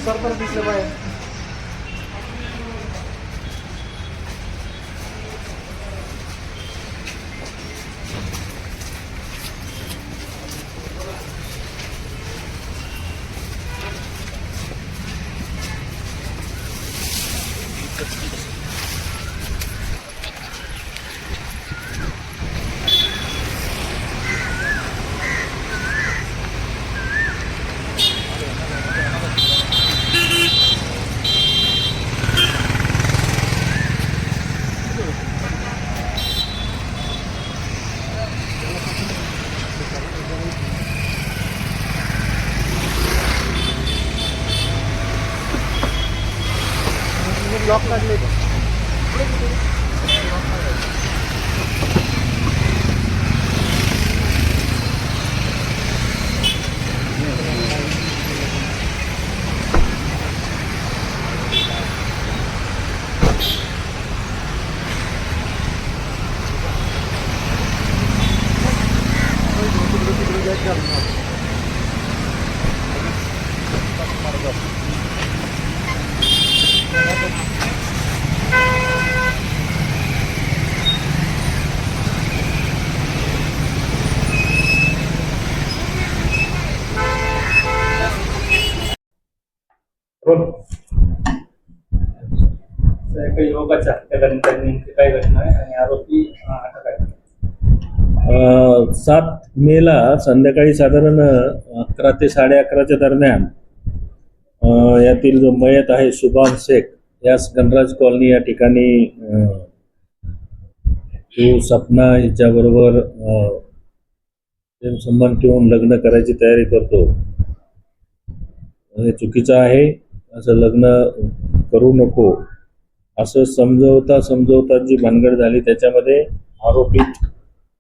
सरकार दिसलं पाहिजे. लॉक काढले का? एका युवकाच्या हत्या करण्यात नेमकी काय घटना आहे आणि आरोपी अटक आहे. 7 मेला संध्याकाळी साधारण 11 ते 11:30च्या दरम्यान यातील जो मयत आहे शुभान शेख, यास गणराज कॉलनी या ठिकाणी तो सपना हिच्याबरोबर प्रेमसंबंध ठेवून लग्न करायची तयारी करतो. हे चुकीचं आहे, असं लग्न करू नको असं समजवता जी भानगड झाली त्याच्यामध्ये आरोपित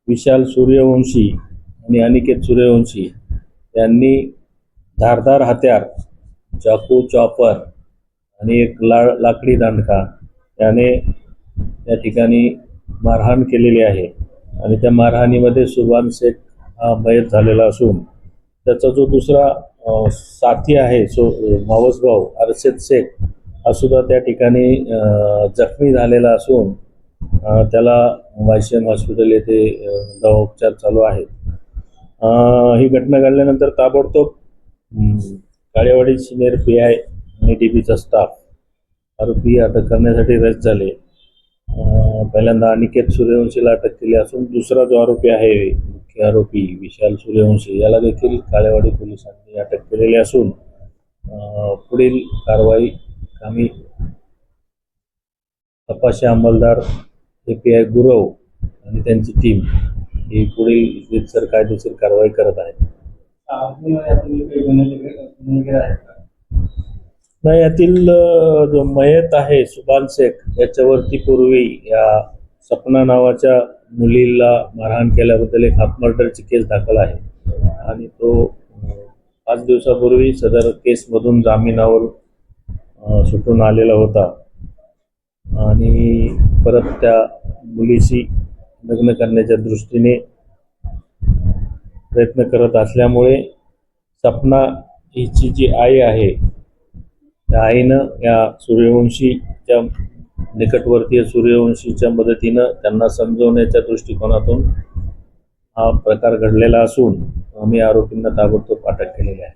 विशाल सूर्यवंशी आणि अनिकेत सूर्यवंशी यांनी धारदार हत्यार, चाकू, चॉपर आणि एक लाकडी दांडका याने त्या ठिकाणी मारहाण केलेली आहे. आणि त्या मारहाणीमध्ये सुभान शेख हा मयत झालेला असून त्याचा जो दुसरा साथी आहे मावसभाऊ अरशद शेख हा सुद्धा त्या ठिकाणी जखमी झालेला असून त्याला YCM हॉस्पिटल येथे दवाउपचार चालू आहेत. ही घटना घडल्यानंतर ताबडतोब काळेवाडी सिनियर PI आणि DBचा स्टाफ आरोपी अटक करण्यासाठी रस झाले. पहिल्यांदा अनिकेत सूर्यवंशीला अटक केली असून दुसरा जो आरोपी आहे, मुख्य आरोपी विशाल सूर्यवंशी, याला देखील काळेवाडी पोलिसांनी अटक केलेली असून पुढील कारवाई आम्ही तपासी अंमलदार PI गुरव आणि त्यांची टीम ही पुढील रीतसर कायदेशीर कारवाई करत आहे. नाही, यातील जो मयत आहे सुभान शेख याच्यावरती पूर्वी या सपना नावाच्या मुलीला मारहाण केल्याबद्दल एक हाफ मर्डरची केस दाखल आहे आणि तो 5 दिवसापूर्वी सदर केसमधून जामिनावर सुटून आलेला होता आणि परत त्या मुलीशी लग्न करण्याच्या दृष्टीने प्रयत्न करत असल्यामुळे सपना हिची जी आई आहे त्या आईनं या सूर्यवंशीच्या निकटवर्तीय सूर्यवंशीच्या मदतीनं त्यांना समजवण्याच्या दृष्टिकोनातून हा प्रकार घडलेला असून आम्ही आरोपींना ताबडतोब अटक केलेली आहे.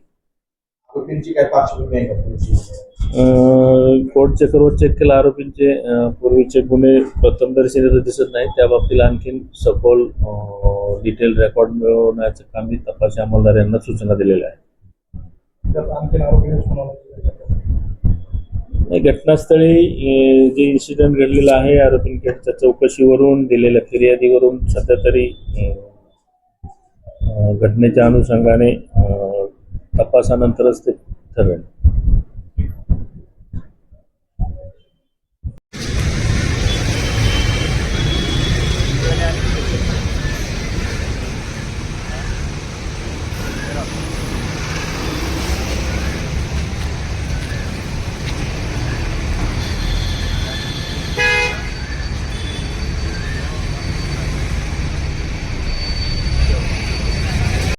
आरोपींची काय पार्श्वभूमी आहे का? कोर्टचे सर्व चेक केला. आरोपींचे पूर्वीचे गुन्हे प्रथमदर्शनी तर दिसत नाही, त्या बाबतीला आणखीन सखोल डिटेल रेकॉर्ड मिळवण्याचं काम मी तपासी अंमलदार यांना सूचना दिलेल्या आहे. घटनास्थळी जे इन्सिडेंट घडलेला आहे आरोपींच्या चौकशीवरून दिलेल्या फिर्यादीवरून सध्या तरी घटनेच्या अनुषंगाने तपासानंतरच ते ठरेल.